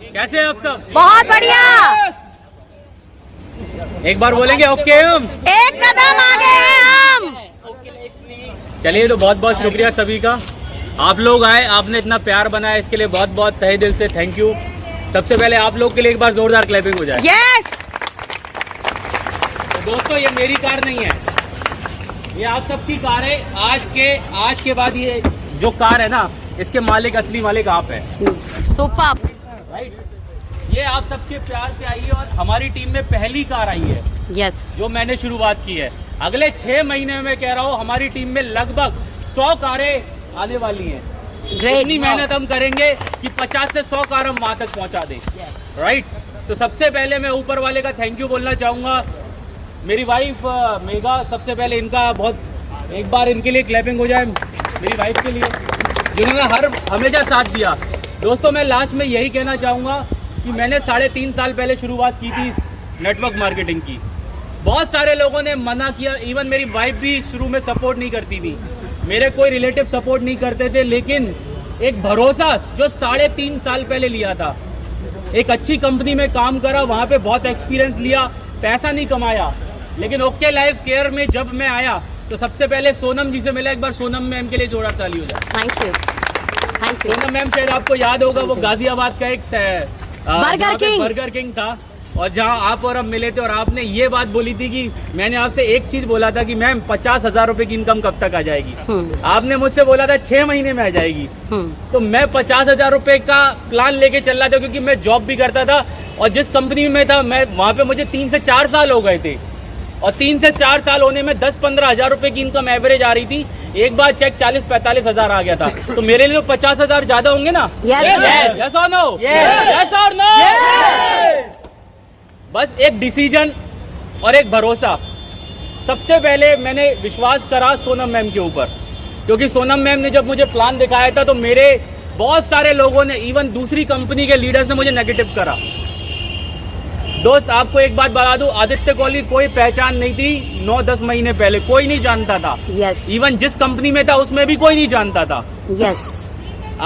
कैसे हैं आप सब? बहुत बढ़िया। एक बार बोलेंगे ओके हम एक कदम आगे हैं हम। चलिए, तो बहुत बहुत शुक्रिया सभी का। आप लोग आए, आपने इतना प्यार बनाया, इसके लिए बहुत बहुत तहे दिल से थैंक यू। सबसे पहले आप लोग के लिए एक बार जोरदार क्लैपिंग हो जाए। यस। तो दोस्तों, ये मेरी कार नहीं है, ये आप सबकी कार है। आज के बाद ये जो कार है ना, इसके मालिक, असली मालिक आप है। सुपर। राइट, ये आप सबके प्यार से आई है और हमारी टीम में पहली कार आई है। यस। जो मैंने शुरुआत की है। अगले 6 महीने में कह रहा हूँ हमारी टीम में लगभग 100 कारें आने वाली हैं। इतनी मेहनत हम करेंगे कि 50 से 100 कार हम वहां तक पहुंचा दें। राइट, तो सबसे पहले मैं ऊपर वाले का थैंक यू बोलना चाहूंगा। मेरी वाइफ मेघा, सबसे पहले इनका बहुत, एक बार इनके लिए क्लैपिंग हो जाए मेरी वाइफ के लिए, जिन्होंने हमेशा साथ दिया। दोस्तों, मैं लास्ट में यही कहना चाहूंगा कि मैंने 3.5 साल पहले शुरुआत की थी नेटवर्क मार्केटिंग की। बहुत सारे लोगों ने मना किया, इवन मेरी वाइफ भी शुरू में सपोर्ट नहीं करती थी, मेरे कोई रिलेटिव सपोर्ट नहीं करते थे, लेकिन एक भरोसा जो 3.5 साल पहले लिया था, एक अच्छी कंपनी में काम करा, वहाँ पे बहुत एक्सपीरियंस लिया, पैसा नहीं कमाया, लेकिन ओके लाइफ केयर में जब मैं आया तो सबसे पहले सोनम जी से मिला। एक बार सोनम मैम के लिए जोरदार ताली हो जाए। Thank you. सोनम मैम, शायद आपको याद होगा, वो गाजियाबाद का एक बर्गर किंग था, और जहां आप और हम मिले थे, और आपने ये बात बोली थी कि मैंने आपसे एक चीज बोला था कि मैम 50,000 रुपए की इनकम कब तक आ जाएगी। आपने मुझसे बोला था 6 महीने में आ जाएगी। तो मैं 50,000 रुपए का प्लान लेके चल रहा था, क्योंकि मैं जॉब भी करता था, और जिस कंपनी में था मैं वहां पे मुझे 3 से 4 साल हो गए थे, और 3 से 4 साल होने में 10-15 हजार रुपए की इनकम एवरेज आ रही थी। एक बार चेक 40-45 हजार आ गया था, तो मेरे लिए तो 50,000 ज्यादा होंगे ना। यस और नो? यस और नो? बस एक डिसीजन और एक भरोसा। सबसे पहले मैंने विश्वास करा सोनम मैम के ऊपर, क्योंकि सोनम मैम ने जब मुझे प्लान दिखाया था तो मेरे बहुत सारे लोगों ने, इवन दूसरी कंपनी के लीडर्स ने मुझे नेगेटिव करा। दोस्त, आपको एक बात बता दूं, आदित्य कॉल की कोई पहचान नहीं थी 9-10 महीने पहले, कोई नहीं जानता था। इवन जिस कंपनी में था उसमें भी कोई नहीं जानता था।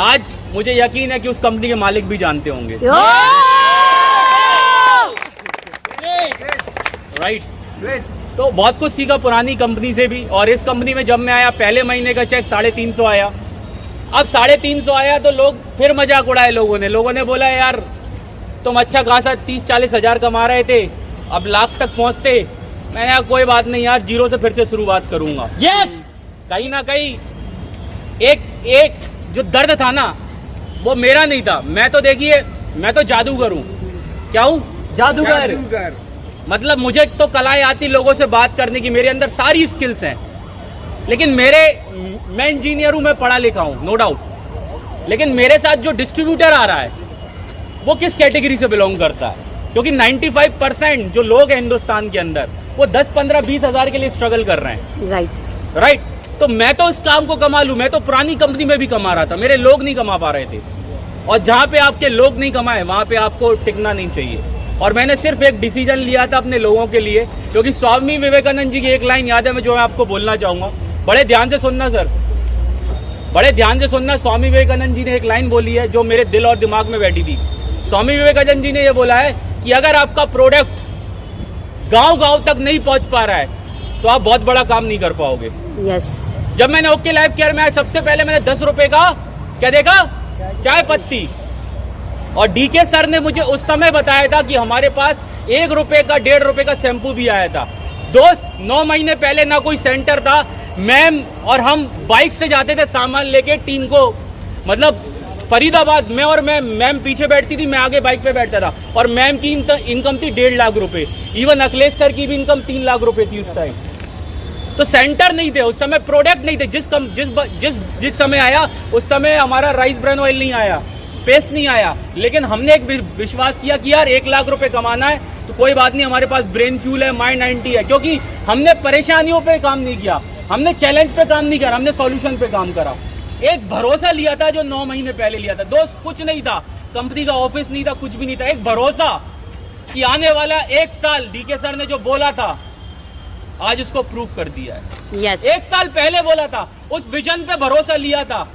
आज मुझे यकीन है कि उस कंपनी के मालिक भी जानते होंगे। राइट, तो बहुत कुछ सीखा पुरानी कंपनी से भी, और इस कंपनी में जब मैं आया, पहले महीने का चेक 350 आया। अब 350 आया तो लोग फिर मजाक उड़ाए, लोगों ने बोला यार तुम अच्छा खासा 30-40 हजार कमा रहे थे, अब लाख तक पहुंचते। मैंने कहा कोई बात नहीं यार, जीरो से फिर से शुरुआत करूंगा। कहीं ना कहीं एक जो दर्द था ना, वो मेरा नहीं था। मैं तो देखिए, मैं तो जादूगर हूँ। क्या हूँ? जादूगर। मतलब मुझे तो कलाएं आती लोगों से बात करने की, मेरे अंदर सारी स्किल्स हैं, लेकिन मैं इंजीनियर हूं, मैं पढ़ा लिखा हूं, नो डाउट, लेकिन मेरे साथ जो डिस्ट्रीब्यूटर आ रहा है वो किस कैटेगरी से बिलोंग करता है? क्योंकि 95% जो लोग हैं हिंदुस्तान के अंदर, वो 10-15-20 हजार के लिए स्ट्रगल कर रहे हैं। राइट, तो मैं तो इस काम को कमा लूं। मैं तो पुरानी कंपनी में भी कमा रहा था, मेरे लोग नहीं कमा पा रहे थे, और जहां पे आपके लोग नहीं कमाए वहां पे आपको टिकना नहीं चाहिए। और मैंने सिर्फ एक डिसीजन लिया था अपने लोगों के लिए, क्योंकि स्वामी विवेकानंद जी की एक लाइन याद है, मैं जो मैं आपको बोलना चाहूंगा, बड़े ध्यान से सुनना सर, बड़े ध्यान से सुनना। स्वामी विवेकानंद जी ने एक लाइन बोली है जो मेरे दिल और दिमाग में बैठी थी। स्वामी विवेकानंद जी ने यह बोला है कि अगर आपका प्रोडक्ट गांव तक नहीं पहुंच पा रहा है तो आप बहुत बड़ा काम नहीं कर पाओगे। जब मैंने ओके लाइफ केयर में आया, सबसे पहले मैंने 10 रुपए का क्या देखा? चाय पत्ती। और डीके सर ने मुझे उस समय बताया था कि हमारे पास 1 रुपए का 1.5 रुपए का शैम्पू भी आया था। दोस्त, 9 महीने पहले ना कोई सेंटर था, मैम और हम बाइक से जाते थे सामान लेके टीम को, मतलब फरीदाबाद में, और मैम पीछे बैठती थी, मैं आगे बाइक पे बैठता था, और मैम की इनकम थी 1.5 लाख रुपए। इवन अखिलेश सर की भी इनकम 3 लाख रुपए थी उस टाइम। तो सेंटर नहीं थे उस समय, प्रोडक्ट नहीं थे। जिस समय आया उस समय हमारा राइस ब्रांड ऑयल नहीं आया, पेस्ट नहीं आया, लेकिन हमने एक विश्वास किया कि यार 1 लाख रुपए कमाना है तो कोई बात नहीं, हमारे पास ब्रेन फ्यूल है, माइंड 90 है, क्योंकि हमने परेशानियों पे काम नहीं किया, हमने चैलेंज पे काम नहीं करा, हमने सॉल्यूशन पे काम करा। एक भरोसा लिया था जो 9 महीने पहले लिया था। दोस्त, कुछ नहीं था, कंपनी का ऑफिस नहीं था, कुछ भी नहीं था, एक भरोसा कि आने वाला 1 साल डीके सर ने जो बोला था आज उसको प्रूफ कर दिया है। 1 साल पहले बोला था, उस विजन पे भरोसा लिया था,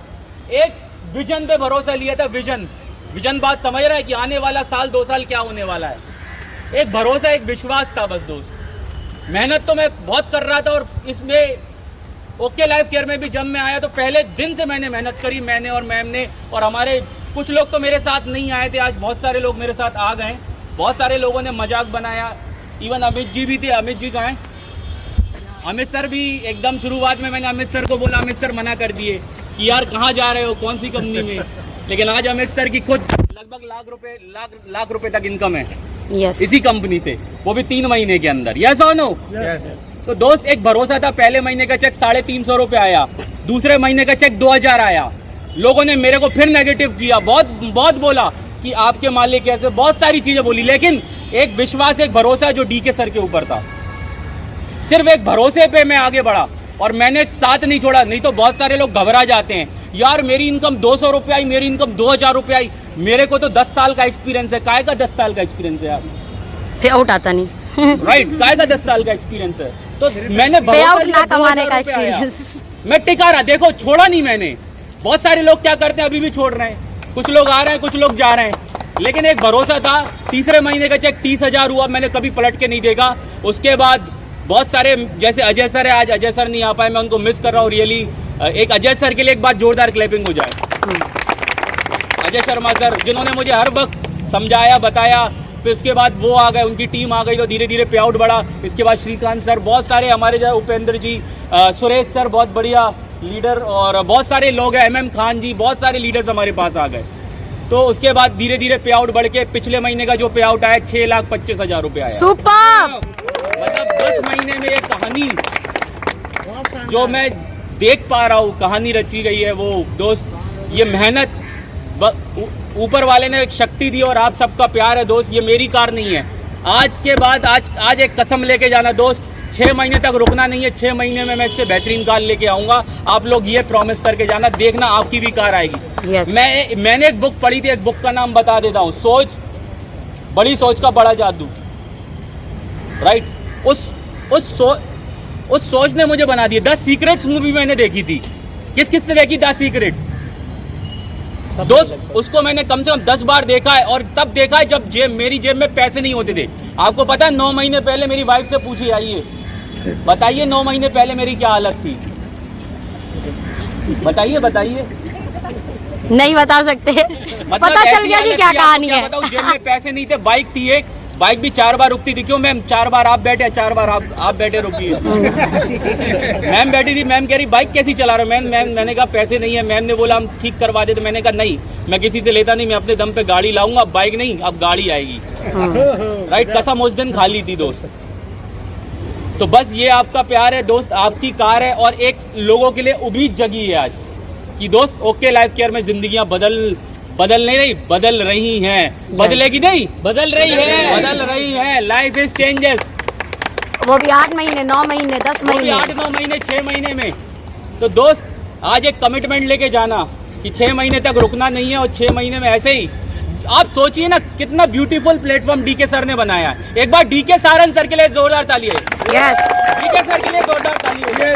एक विजन पे भरोसा लिया था, विजन विजन बात समझ रहा है कि आने वाला साल 2 साल क्या होने वाला है। एक भरोसा, एक विश्वास था बस दोस्त। मेहनत तो मैं बहुत कर रहा था, और इसमें ओके लाइफ केयर में भी जब मैं आया तो पहले दिन से मैंने मेहनत करी, मैंने और मैम ने। और हमारे कुछ लोग तो मेरे साथ नहीं आए थे, आज बहुत सारे लोग मेरे साथ आ गए। बहुत सारे लोगों ने मजाक बनाया, इवन अमित जी भी थे। अमित जी कहाँ हैं? अमित सर भी एकदम शुरुआत में मैंने अमित सर को बोला, अमित सर मना कर दिए कि यार कहाँ जा रहे हो, कौन सी कंपनी में। लेकिन आज अमित सर की खुद लगभग लाख रुपए तक इनकम है यस इसी कंपनी से, वो भी 3 महीने के अंदर। यस और नो? तो दोस्त एक भरोसा था। पहले महीने का चेक 350 रुपये आया, दूसरे महीने का चेक 2000 आया। लोगों ने मेरे को फिर नेगेटिव किया, बहुत बोला कि आपके मालिक कैसे, बहुत सारी चीजें बोली। लेकिन एक विश्वास, एक भरोसा जो डीके सर के ऊपर था, सिर्फ एक भरोसे पे मैं आगे बढ़ा और मैंने साथ नहीं छोड़ा। नहीं तो बहुत सारे लोग घबरा जाते हैं, यार मेरी इनकम 200 रुपये आई, मेरी इनकम 2000 रुपये आई। मेरे को तो 10 साल का एक्सपीरियंस है। काय का 10 साल का एक्सपीरियंस है यार? पे आउट आता नहीं राइट, काय का 10 साल का एक्सपीरियंस है? तो मैंने पे आउट ना 2000 कमाने का रुपये आया। एक्सपीरियंस। मैं टिका रहा, देखो छोड़ा नहीं मैंने। बहुत सारे लोग क्या करते हैं, अभी भी छोड़ रहे हैं। कुछ लोग आ रहे हैं, कुछ लोग जा रहे हैं। लेकिन एक भरोसा था। तीसरे महीने का चेक 30,000 हुआ, मैंने कभी पलट के नहीं देखा। उसके बाद बहुत सारे, जैसे अजय सर है, आज अजय सर नहीं आ पाए, मैं उनको मिस कर रहा हूँ रियली। एक अजय सर के लिए एक बार जोरदार क्लैपिंग हो जाए। अजय शर्मा सर, जिन्होंने मुझे हर वक्त समझाया, बताया। फिर उसके बाद वो आ गए, उनकी टीम आ गई तो धीरे धीरे पे आउट बढ़ा। इसके बाद श्रीकांत सर, बहुत सारे हमारे जैसे उपेंद्र जी, सुरेश सर बहुत बढ़िया लीडर, और बहुत सारे लोग हैं, MM खान जी, बहुत सारे लीडर्स हमारे पास आ गए। तो उसके बाद धीरे धीरे पे आउट बढ़ के पिछले महीने का जो पे आउट आया 6,25,000 रुपये आया। सुपर। मतलब 10 महीने में एक कहानी जो मैं देख पा रहा हूँ, कहानी रची गई है। वो दोस्त, ये मेहनत ऊपर वाले ने एक शक्ति दी और आप सबका प्यार है दोस्त। ये मेरी कार नहीं है। आज के बाद आज एक कसम लेके जाना दोस्त, 6 महीने तक रुकना नहीं है। 6 महीने में मैं इससे बेहतरीन कार लेके आऊंगा। आप लोग ये प्रॉमिस करके जाना, देखना आपकी भी कार आएगी। Yes. मैंने एक बुक पढ़ी थी, एक बुक का नाम बता देता हूँ, सोच, बड़ी सोच का बड़ा जादू। राइट, उस सोच ने मुझे बना दिया। 10 सीक्रेट्स मूवी मैंने देखी थी। किसने देखी 10 सीक्रेट्स? दोस्त, उसको मैंने कम से कम 10 बार देखा है, और तब देखा है जब मेरी जेब में पैसे नहीं होते थे। आपको पता है 9 महीने पहले मेरी वाइफ से पूछी, आइए बताइए 9 महीने पहले मेरी क्या हालत थी? बताइए। नहीं बता सकते। मतलब पता चल ऐसी गया जी हालत क्या थी, कहानी आपको क्या है। बताऊं, जेब में पैसे नहीं थे। बाइक थी एक, बाइक भी 4 बार रुकती थी। क्यों मैम? 4 बार आप बैठे, 4 बार आप बैठे, रुकी मैम बैठी थी। मैम कह रही बाइक कैसी चला रहे हो? मैम मैंने कहा पैसे नहीं है। मैम ने बोला हम ठीक करवा दे। तो मैंने कहा नहीं, मैं किसी से लेता नहीं, मैं अपने दम पे गाड़ी लाऊंगा। अब बाइक नहीं, अब गाड़ी आएगी। राइट, कसम उस दिन खाली थी दोस्त। तो बस ये आपका प्यार है दोस्त, आपकी कार है, और एक लोगों के लिए उम्मीद जगी है आज कि दोस्त ओके लाइफ केयर में जिंदगियां बदल नहीं रही, बदल रही हैं। बदलेगी नहीं, बदल रही है। Life is changes. वो भी 8 महीने, 9 महीने, 10 महीने, 8-9 महीने, 6 महीने में। तो दोस्त आज एक कमिटमेंट लेके जाना कि 6 महीने तक रुकना नहीं है, और 6 महीने में ऐसे ही आप सोचिए ना कितना ब्यूटीफुल प्लेटफॉर्म डीके सर ने बनाया है। एक बार डीके सारन सर के लिए जोरदार ताली है। यस, डीके सर के लिए जोरदार ताली है।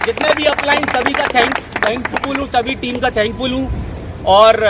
जितने भी अपलाइन सभी का थैंकफुल हूँ, सभी टीम का थैंकफुल हूँ। और